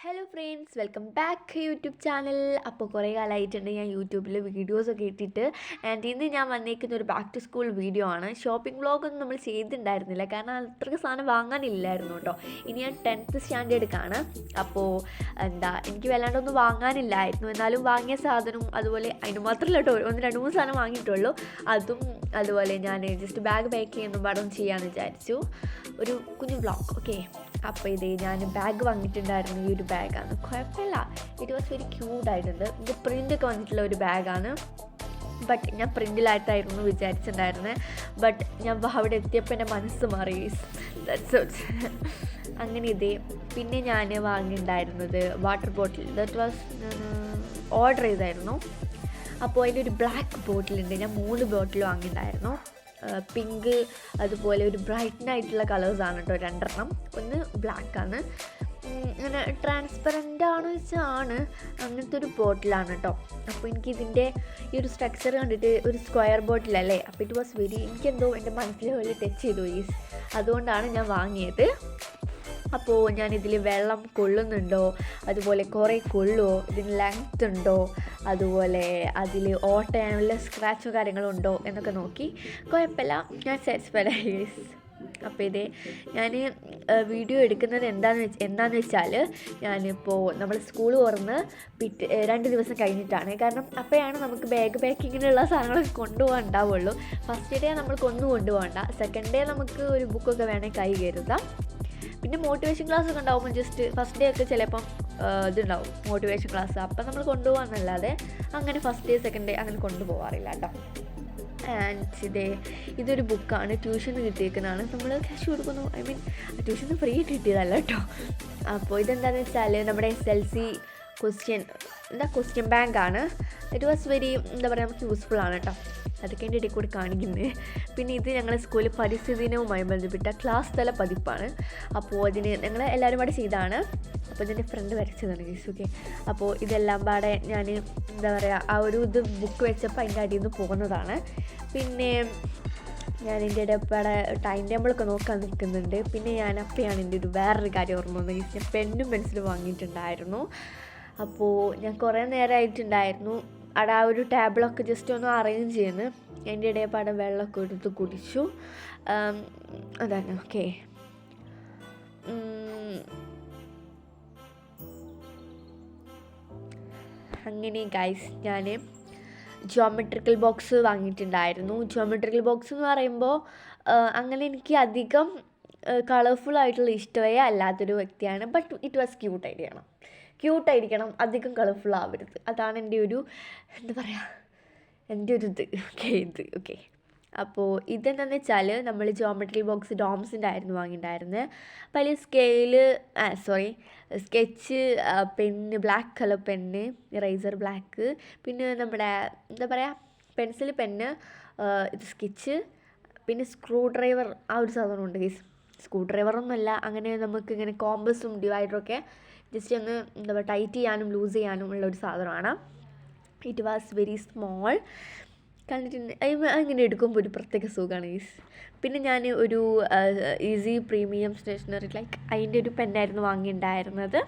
Hello friends, welcome back YouTube channel. അപ്പോൾ കുറേ കാലമായിട്ടുണ്ട് ഞാൻ യൂട്യൂബിൽ വീഡിയോസൊക്കെ ഇട്ടിട്ട്. ആൻഡ് ഇന്ന് ഞാൻ വന്നേക്കുന്ന ഒരു ബാക്ക് ടു സ്കൂൾ വീഡിയോ ആണ്. ഷോപ്പിംഗ് വ്ളോഗൊന്നും നമ്മൾ ചെയ്തിട്ടുണ്ടായിരുന്നില്ല, കാരണം അത്രയ്ക്ക് സാധനം വാങ്ങാനില്ലായിരുന്നു കേട്ടോ. ഇനി ഞാൻ 10th സ്റ്റാൻഡേർഡിലേക്കാണ്. അപ്പോൾ എനിക്ക് വല്ലാണ്ടൊന്നും വാങ്ങാനില്ലായിരുന്നു. എന്നാലും വാങ്ങിയ സാധനവും അതുപോലെ അതിന് മാത്രമല്ല കേട്ടോ, 1-2-3 സാധനം വാങ്ങിയിട്ടുള്ളൂ. അതുപോലെ ഞാൻ ജസ്റ്റ് ബാഗ് പാക്ക് ചെയ്യുന്ന പടം ചെയ്യാമെന്ന് വിചാരിച്ചു. ഒരു കുഞ്ഞു വ്ളോഗ്. ഓക്കെ, അപ്പോൾ ഞാൻ ബാഗ് വാങ്ങിയിട്ടുണ്ടായിരുന്നു. ഈ ഒരു ബാഗാണ്, കുഴപ്പമില്ല. ഇറ്റ് വാസ് വെരി ക്യൂട്ടായിട്ടുണ്ട്. ഇത് പ്രിൻ്റൊക്കെ വന്നിട്ടുള്ള ഒരു ബാഗാണ്. ബട്ട് ഞാൻ പ്രിൻ്റിലായിട്ടായിരുന്നു വിചാരിച്ചിട്ടുണ്ടായിരുന്നത്. ബട്ട് ഞാൻ അവിടെ എത്തിയപ്പോൾ എൻ്റെ മനസ്സ് മാറി. അങ്ങനെ പിന്നെ ഞാൻ വാങ്ങിയിട്ടുണ്ടായിരുന്നത് water bottle. That was order ചെയ്തായിരുന്നു. അപ്പോൾ അതിലൊരു ബ്ലാക്ക് ബോട്ടിലുണ്ട്. ഞാൻ 3 ബോട്ടിൽ വാങ്ങിയിട്ടുണ്ടായിരുന്നു. പിങ്ക്, അതുപോലെ ഒരു ബ്രൈറ്റനായിട്ടുള്ള കളേഴ്സാണ് കേട്ടോ 2 ഒന്ന് ബ്ലാക്കാണ്. ഇങ്ങനെ ട്രാൻസ്പെറൻ്റ് ആണെന്ന് വെച്ചാൽ ആണ്, അങ്ങനത്തെ ഒരു ബോട്ടിലാണ് കേട്ടോ. അപ്പോൾ എനിക്കിതിൻ്റെ ഈ ഒരു സ്ട്രക്ചർ കണ്ടിട്ട് ഒരു സ്ക്വയർ ബോട്ടിലല്ലേ, അപ്പോൾ ഇറ്റ് വാസ് എനിക്കെന്തോ എൻ്റെ മനസ്സിൽ വലിയ ടച്ച് ചെയ്തു. അതുകൊണ്ടാണ് ഞാൻ വാങ്ങിയത്. അപ്പോൾ ഞാനിതിൽ വെള്ളം കൊള്ളുന്നുണ്ടോ, അതുപോലെ കുറേ കൊള്ളുമോ, ഇതിന് ലെങ്ത് ഉണ്ടോ, അതുപോലെ അതിൽ ഓട്ടയാനുള്ള സ്ക്രാച്ചോ കാര്യങ്ങളുണ്ടോ എന്നൊക്കെ നോക്കി. കുഴപ്പമില്ല, ഞാൻ സാറ്റിസ്ഫൈഡ് ആയി. അപ്പോൾ ഞാൻ വീഡിയോ എടുക്കുന്നത് എന്താണെന്ന് വെച്ചാൽ, ഞാനിപ്പോൾ നമ്മൾ സ്കൂൾ തുറന്ന് 2 ദിവസം കഴിഞ്ഞിട്ടാണ്. കാരണം അപ്പോഴാണ് നമുക്ക് ബാഗ് പാക്കിങ്ങിനുള്ള സാധനങ്ങളൊക്കെ കൊണ്ടുപോകാൻ ഉണ്ടാവുള്ളൂ. ഫസ്റ്റ് ഡേ നമ്മൾക്ക് ഒന്നും കൊണ്ടുപോകണ്ട, സെക്കൻഡ് ഡേ നമുക്ക് ഒരു ബുക്കൊക്കെ വേണമെങ്കിൽ കൈ കരുതാം. പിന്നെ മോട്ടിവേഷൻ ക്ലാസ് ഒക്കെ ഉണ്ടാകുമ്പോൾ ജസ്റ്റ് ഫസ്റ്റ് ഡേ ഒക്കെ ചിലപ്പം ഇതുണ്ടാവും മോട്ടിവേഷൻ ക്ലാസ്, അപ്പം നമ്മൾ കൊണ്ടുപോകാമെന്നല്ലാതെ അങ്ങനെ ഫസ്റ്റ് ഡേ സെക്കൻഡ് ഡേ അങ്ങനെ കൊണ്ടുപോകാറില്ല കേട്ടോ. ആൻഡ് ഇതൊരു ബുക്കാണ്, ട്യൂഷന് കിട്ടിയേക്കുന്നതാണ്. നമ്മൾ ക്യാഷ് കൊടുക്കുന്നു, ട്യൂഷന് ഫ്രീ കിട്ടിയതല്ല കേട്ടോ. അപ്പോൾ ഇതെന്താണെന്ന് വെച്ചാൽ നമ്മുടെ SLC ക്വസ്റ്റ്യൻ ബാങ്കാണ്. ഇറ്റ് വാസ് വെരി നമുക്ക് യൂസ്ഫുൾ ആണ് കേട്ടോ. അതൊക്കെ എൻ്റെ ഇടയിൽ കൂടി കാണിക്കുന്നത്. പിന്നെ ഇത് ഞങ്ങളുടെ സ്കൂളിൽ പരിസ്ഥിതി ദിനവുമായി ബന്ധപ്പെട്ട ക്ലാസ് തല പതിപ്പാണ്. അപ്പോൾ അതിന് ഞങ്ങൾ എല്ലാവരും പാടെ ചെയ്താണ്. അപ്പോൾ ഇതിൻ്റെ ഫ്രണ്ട് വരച്ചതാണ് ഗീസ്. ഓക്കെ, അപ്പോൾ ഇതെല്ലാം പാടെ ഞാൻ ആ ഒരു ബുക്ക് വെച്ചപ്പോൾ അതിൻ്റെ അടിയിൽ നിന്ന് പോകുന്നതാണ്. പിന്നെ ഞാൻ എൻ്റെ ഇടപാടെ ടൈം ടേബിളൊക്കെ നോക്കാൻ നിൽക്കുന്നുണ്ട്. പിന്നെ അപ്പോഴാണ് എൻ്റെ വേറൊരു കാര്യം ഓർമ്മ വന്നത്. ഞാൻ പെന്നും പെൻസിലും വാങ്ങിയിട്ടുണ്ടായിരുന്നു. അപ്പോൾ ഞാൻ കുറേ നേരമായിട്ടുണ്ടായിരുന്നു അവിടെ ആ ഒരു ടേബിളൊക്കെ ജസ്റ്റ് ഒന്ന് അറേഞ്ച് ചെയ്യുന്നു. എൻ്റെ ഇടയപ്പാടെ വെള്ളമൊക്കെ എടുത്ത് കുടിച്ചു. അതാണ്. ഓക്കെ, അങ്ങനെ ഗൈസ് ഞാൻ ജിയോമെട്രിക്കൽ ബോക്സ് വാങ്ങിയിട്ടുണ്ടായിരുന്നു. ജിയോമെട്രിക്കൽ ബോക്സ് എന്ന് പറയുമ്പോൾ അങ്ങനെ എനിക്ക് അധികം കളർഫുൾ ആയിട്ടുള്ള ഇഷ്ടമേ അല്ലാത്തൊരു വ്യക്തിയാണ്. ബട്ട് ഇറ്റ് വാസ് ക്യൂട്ടായിരിക്കണം, അധികം കളർഫുൾ ആവരുത്. അതാണ് എൻ്റെ ഒരു എൻ്റെ ഒരു ഓക്കെ. അപ്പോൾ ഇതെന്താണെന്ന് വെച്ചാൽ നമ്മൾ ജിയോമെട്രിക്കൽ ബോക്സ് ഡോംസിൻ്റെ ആയിരുന്നു വാങ്ങിയിട്ടുണ്ടായിരുന്നത്. അപ്പോൾ അതിൽ sketch pen, black colour pen, eraser black, പിന്നെ നമ്മുടെ പെൻസിൽ പെന്ന്, ഇത് സ്കെച്ച്, പിന്നെ സ്ക്രൂ ഡ്രൈവർ. ആ ഒരു സാധനമുണ്ട് ഗൈസ്. സ്ക്രൂ ഡ്രൈവറൊന്നുമല്ല, അങ്ങനെ നമുക്കിങ്ങനെ കോമ്പസും ഡിവൈഡറൊക്കെ ജസ്റ്റ് ഒന്ന് ടൈറ്റ് ചെയ്യാനും ലൂസ് ചെയ്യാനും ഉള്ള ഒരു സാധനമാണ്. It was very small. കണ്ടിട്ടുണ്ട്, അങ്ങനെ എടുക്കുമ്പോൾ ഒരു പ്രത്യേക സുഖമാണ് ഗൈസ്. പിന്നെ ഞാൻ ഒരു ഈസി പ്രീമിയം സ്റ്റേഷനറി അതിൻ്റെ ഒരു പെന്നായിരുന്നു വാങ്ങിയിട്ടുണ്ടായിരുന്നത്.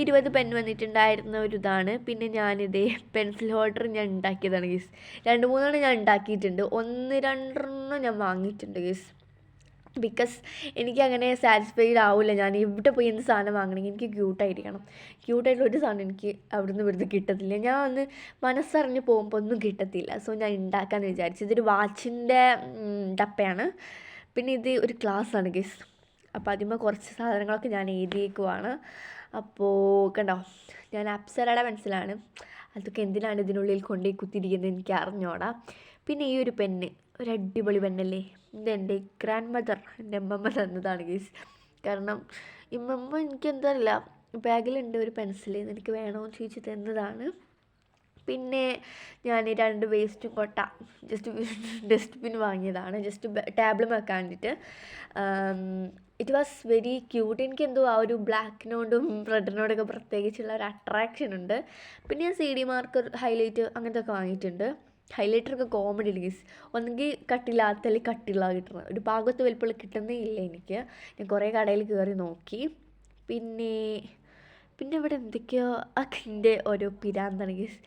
20 പെൻ വന്നിട്ടുണ്ടായിരുന്ന ഒരു ഇതാണ്. പിന്നെ പെൻസിൽ ഹോൾഡർ ഞാൻ ഉണ്ടാക്കിയതാണ് ഗൈസ്. 2-3 ഞാൻ ഉണ്ടാക്കിയിട്ടുണ്ട്. 1-2 ഞാൻ വാങ്ങിയിട്ടുണ്ട് ഗൈസ്. ബിക്കോസ് എനിക്കങ്ങനെ സാറ്റിസ്ഫൈഡ് ആവില്ല. ഞാൻ ഇവിടെ പോയി എന്ത് സാധനം വാങ്ങണമെങ്കിൽ എനിക്ക് ക്യൂട്ടായിട്ടുള്ളൊരു സാധനം എനിക്ക് അവിടുന്ന് ഇവിടുന്ന് കിട്ടത്തില്ല. ഞാൻ മനസ്സറിഞ്ഞ് പോകുമ്പോൾ ഒന്നും കിട്ടത്തില്ല. സോ ഞാൻ ഉണ്ടാക്കാമെന്ന് വിചാരിച്ചു. ഇതൊരു വാച്ചിൻ്റെ ഡപ്പയാണ്. പിന്നെ ഇത് ഒരു ഗ്ലാസ്സാണ് ഗൈസ്. അപ്പോൾ അതിന്മേൽ കുറച്ച് സാധനങ്ങളൊക്കെ ഞാൻ എഴുതിയേക്കുവാണ്. അപ്പോൾ കണ്ടോ, ഞാൻ അപ്സരയുടെ പെൻസിലാണ്. അതൊക്കെ എന്തിനാണ് ഇതിനുള്ളിൽ കൊണ്ടുപോയി കുത്തിയിരിക്കുന്നത് എനിക്ക് അറിഞ്ഞോടാ. പിന്നെ ഈ ഒരു പെന്ന് ഒരു അടിപൊളി പെന്നല്ലേ. ഇതെൻ്റെ ഗ്രാൻഡ് മദർ, എൻ്റെ അമ്മമ്മ തന്നതാണ് ഗൈസ്. കാരണം ഇമ്മമ്മ എനിക്ക് എന്തറിയില്ല, ബാഗിലുണ്ട് ഒരു പെൻസിൽ, എനിക്ക് വേണമെന്ന് ചോദിച്ച് തന്നതാണ്. പിന്നെ ഞാൻ 2 വേസ്റ്റ് കൊട്ട ഡസ്റ്റ്ബിൻ വാങ്ങിയതാണ്, ജസ്റ്റ് ടേബിൾ വെക്കാൻ വേണ്ടിയിട്ട്. It was very cute. എനിക്കെന്തോ ആ ഒരു ബ്ലാക്കിനോടും റെഡിനോടൊക്കെ പ്രത്യേകിച്ചുള്ള ഒരു അട്രാക്ഷൻ ഉണ്ട്. പിന്നെ ഞാൻ CD മാർക്കർ, ഹൈലൈറ്റ് അങ്ങനത്തെ ഒക്കെ വാങ്ങിയിട്ടുണ്ട്. ഹൈലൈറ്ററൊക്കെ കോമഡി ഗീസ്. ഒന്നെങ്കിൽ കട്ടില്ലാത്ത അല്ലെങ്കിൽ കട്ടിയുള്ള കിട്ടുന്നത്, ഒരു പാകത്ത് വലിപ്പമുള്ള കിട്ടുന്നേ ഇല്ല എനിക്ക്. ഞാൻ കുറേ കടയിൽ കയറി നോക്കി. പിന്നെ പിന്നെ ഇവിടെ എന്തൊക്കെയോ അതിൻ്റെ ഓരോ പിരാന്താണ് ഗൈസ്.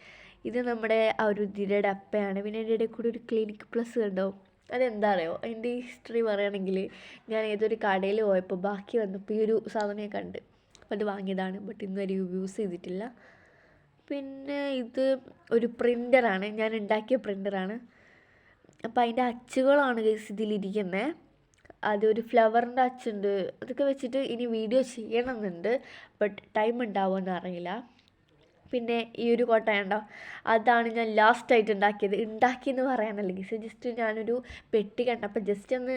ഇത് നമ്മുടെ ആ ഒരു ദിരയുടെ അപ്പയാണ്. പിന്നെ അതിൻ്റെ ഇടയിൽ കൂടി ഒരു ക്ലിനിക് പ്ലസ് കണ്ടാവും. അതെന്താ അറിയോ, അതിൻ്റെ ഹിസ്റ്ററി പറയുകയാണെങ്കിൽ ഞാൻ ഏതൊരു കടയിൽ പോയപ്പോൾ ബാക്കി വന്നപ്പോൾ ഈ ഒരു സാധനം കണ്ട്, അപ്പോൾ അത് വാങ്ങിയതാണ്. ബട്ട് ഇന്ന് വരെ യൂസ് ചെയ്തിട്ടില്ല. പിന്നെ ഇത് ഒരു പ്രിൻ്ററാണ്, ഞാൻ ഉണ്ടാക്കിയ പ്രിൻ്ററാണ്. അപ്പോൾ അതിൻ്റെ അച്ചുകളാണ് ഗൈസ് ഇതിലിരിക്കുന്നത്. അതൊരു ഫ്ലവറിൻ്റെ അച്ചുണ്ട്. അതൊക്കെ വെച്ചിട്ട് ഇനി വീഡിയോ ചെയ്യണമെന്നുണ്ട്, ബട്ട് ടൈം ഉണ്ടാവുമെന്ന് അറിയില്ല. പിന്നെ ഈ ഒരു കോട്ട ഉണ്ടോ, അതാണ് ഞാൻ ലാസ്റ്റായിട്ട് ഉണ്ടാക്കിയെന്ന് പറയാനല്ല ഗൈസ്, ജസ്റ്റ് ഞാനൊരു പെട്ടി കണ്ടപ്പോൾ ജസ്റ്റ് ഒന്ന്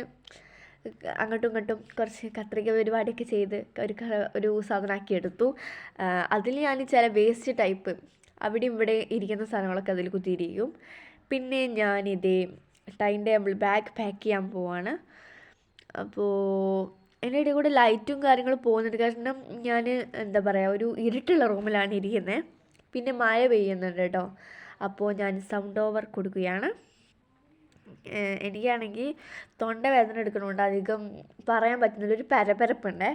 അങ്ങോട്ടും ഇങ്ങോട്ടും കുറച്ച് കത്രിക പരിപാടിയൊക്കെ ചെയ്ത് ഒരു സാധനമാക്കി എടുത്തു. അതിൽ ഞാൻ ചില വേസ്റ്റ് ടൈപ്പ് അവിടെ ഇവിടെ ഇരിക്കുന്ന സാധനങ്ങളൊക്കെ അതിൽ കുത്തിയിരിക്കും. പിന്നെ ഞാനിതേ ടൈം ടേബിൾ ബാഗ് പാക്ക് ചെയ്യാൻ പോവാണ്. അപ്പോൾ എൻ്റെ ഇടയിൽ കൂടെ ലൈറ്റും കാര്യങ്ങളും പോകുന്നുണ്ട്, കാരണം ഞാൻ എന്താ പറയുക ഒരു ഇരുട്ടുള്ള റൂമിലാണ് ഇരിക്കുന്നത്. പിന്നെ മഴ പെയ്യുന്നുണ്ട് കേട്ടോ. അപ്പോൾ ഞാൻ സൗണ്ട് ഓവർ കൊടുക്കുകയാണ്. എനിക്കാണെങ്കിൽ തൊണ്ടവേദന എടുക്കണോണ്ട് അധികം പറയാൻ പറ്റുന്നില്ല, ഒരു പരപ്പരപ്പുണ്ടേ.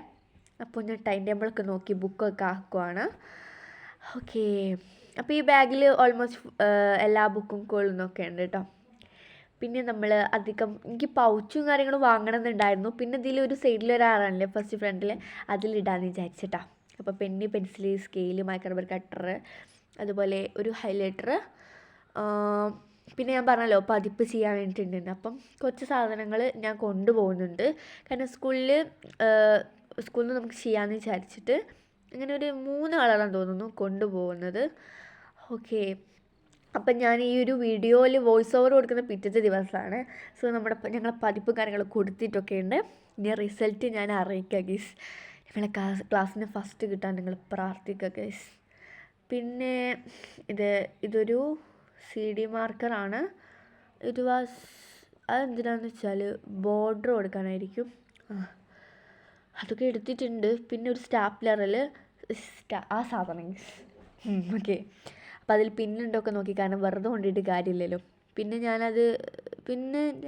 അപ്പോൾ ഞാൻ ടൈം ടേബിളൊക്കെ നോക്കി ബുക്കൊക്കെ ആക്കുവാണ്. ഓക്കേ, അപ്പോൾ ഈ ബാഗിൽ ഓൾമോസ്റ്റ് എല്ലാ ബുക്കും കൊള്ളുന്നൊക്കെ ഉണ്ട് കേട്ടോ. പിന്നെ നമ്മൾ അധികം എനിക്ക് പൗച്ചും കാര്യങ്ങളും വാങ്ങണമെന്നുണ്ടായിരുന്നു. പിന്നെ ഇതിലൊരു സൈഡിലൊരാളാണല്ലേ ഫസ്റ്റ് ഫ്രണ്ടിൽ, അതിലിടാമെന്ന് വിചാരിച്ചിട്ടാ. അപ്പോൾ പെന്ന്, പെൻസില്, സ്കെയില്, മൈക്രോബർ കട്ടർ, അതുപോലെ ഒരു ഹൈലൈറ്റർ, പിന്നെ ഞാൻ പറഞ്ഞല്ലോ പതിപ്പ് ചെയ്യാൻ വേണ്ടിയിട്ടുണ്ടെന്ന്. അപ്പം കുറച്ച് സാധനങ്ങൾ ഞാൻ കൊണ്ടുപോകുന്നുണ്ട്, കാരണം സ്കൂളിൽ നിന്ന് നമുക്ക് ചെയ്യാമെന്ന് വിചാരിച്ചിട്ട്. അങ്ങനെ ഒരു 3 കളറാണെന്ന് തോന്നുന്നു കൊണ്ടുപോകുന്നത്. ഓക്കെ, അപ്പം ഞാൻ ഈ ഒരു വീഡിയോയിൽ വോയിസ് ഓവർ കൊടുക്കുന്ന പിറ്റത്തെ ദിവസമാണ്. സോ ഞങ്ങളെ പതിപ്പ് കാര്യങ്ങൾ കൊടുത്തിട്ടൊക്കെ ഉണ്ട്. ഇനി റിസൾട്ട് ഞാൻ അറിയിക്കാം ഗൈസ്. ഞങ്ങളെ ക്ലാസ്സിന് ഫസ്റ്റ് കിട്ടാൻ നിങ്ങൾ പ്രാർത്ഥിക്കുക ഗൈസ്. പിന്നെ ഇതൊരു CD മാർക്കറാണ്. അതെന്തിനാന്ന് വെച്ചാൽ ബോർഡർ കൊടുക്കാനായിരിക്കും. അതൊക്കെ എടുത്തിട്ടുണ്ട്. പിന്നെ ഒരു സ്റ്റാപ്ലറിൽ ആ സാധനം ഓക്കെ. അപ്പോൾ അതിൽ പിന്നുണ്ടൊക്കെ നോക്കി, കാരണം വെറുതെ കൊണ്ടിട്ട് കാര്യമില്ലല്ലോ. പിന്നെ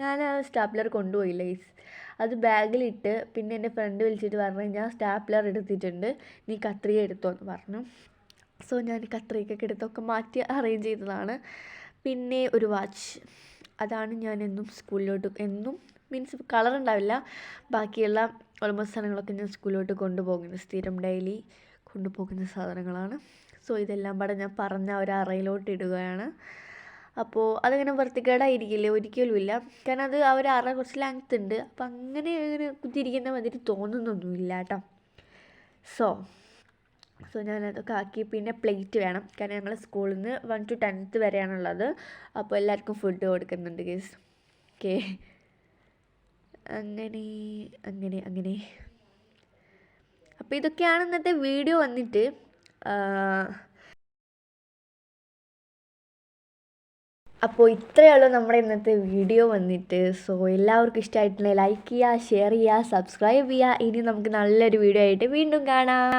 ഞാൻ ആ സ്റ്റാപ്ലർ കൊണ്ടുപോയില്ല ഗൈസ്, അത് ബാഗിലിട്ട്. പിന്നെ എൻ്റെ ഫ്രണ്ട് വിളിച്ചിട്ട് പറഞ്ഞു ഞാൻ സ്റ്റാപ്ലർ എടുത്തിട്ടുണ്ട്, നീ കത്രിക എടുത്തോ എന്ന് പറഞ്ഞു. സോ ഞാൻ കത്രികയൊക്കെ എടുത്തൊക്കെ മാറ്റി അറേഞ്ച് ചെയ്തതാണ്. പിന്നെ ഒരു വാച്ച്, അതാണ് ഞാൻ എന്നും സ്കൂളിലോട്ട്, എന്നും മീൻസ് കളർ ഉണ്ടാവില്ല, ബാക്കിയുള്ള ഓൾമോസ്റ്റ് സാധനങ്ങളൊക്കെ ഞാൻ സ്കൂളിലോട്ട് കൊണ്ടുപോകുന്നത്, സ്ഥിരം ഡെയിലി കൊണ്ടുപോകുന്ന സാധനങ്ങളാണ്. സോ ഇതെല്ലാം പാടെ ഞാൻ പറഞ്ഞ ഒരു അറയിലോട്ട് ഇടുകയാണ്. അപ്പോൾ അതങ്ങനെ വൃത്തികേടായിരിക്കില്ലേ, ഒരിക്കലുമില്ല. കാരണം അത് ആ ഒരു അറ കുറച്ച് ലെങ്ത് ഉണ്ട്. അപ്പം അങ്ങനെ കുത്തിയിരിക്കുന്ന മാതിരി തോന്നുന്നൊന്നുമില്ല കേട്ടോ. സോ ഞാനതൊക്കെ ആക്കി. പിന്നെ പ്ലേറ്റ് വേണം, കാരണം ഞങ്ങൾ സ്കൂളിൽ നിന്ന് 1 to 10th വരെയാണുള്ളത്. അപ്പോൾ എല്ലാവർക്കും ഫുഡ് കൊടുക്കുന്നുണ്ട് ഗൈസ്. ഓക്കെ, അങ്ങനെ അപ്പോൾ ഇതൊക്കെയാണ് ഇന്നത്തെ വീഡിയോ വന്നിട്ട്. അപ്പോൾ ഇത്രയേ ഉള്ളൂ നമ്മുടെ ഇന്നത്തെ വീഡിയോ വന്നിട്ട്. സോ എല്ലാവർക്കും ഇഷ്ടമായിട്ടുണ്ടെങ്കിൽ ലൈക്ക് ചെയ്യുക, ഷെയർ ചെയ്യുക, സബ്സ്ക്രൈബ് ചെയ്യുക. ഇനി നമുക്ക് നല്ലൊരു വീഡിയോ ആയിട്ട് വീണ്ടും കാണാം.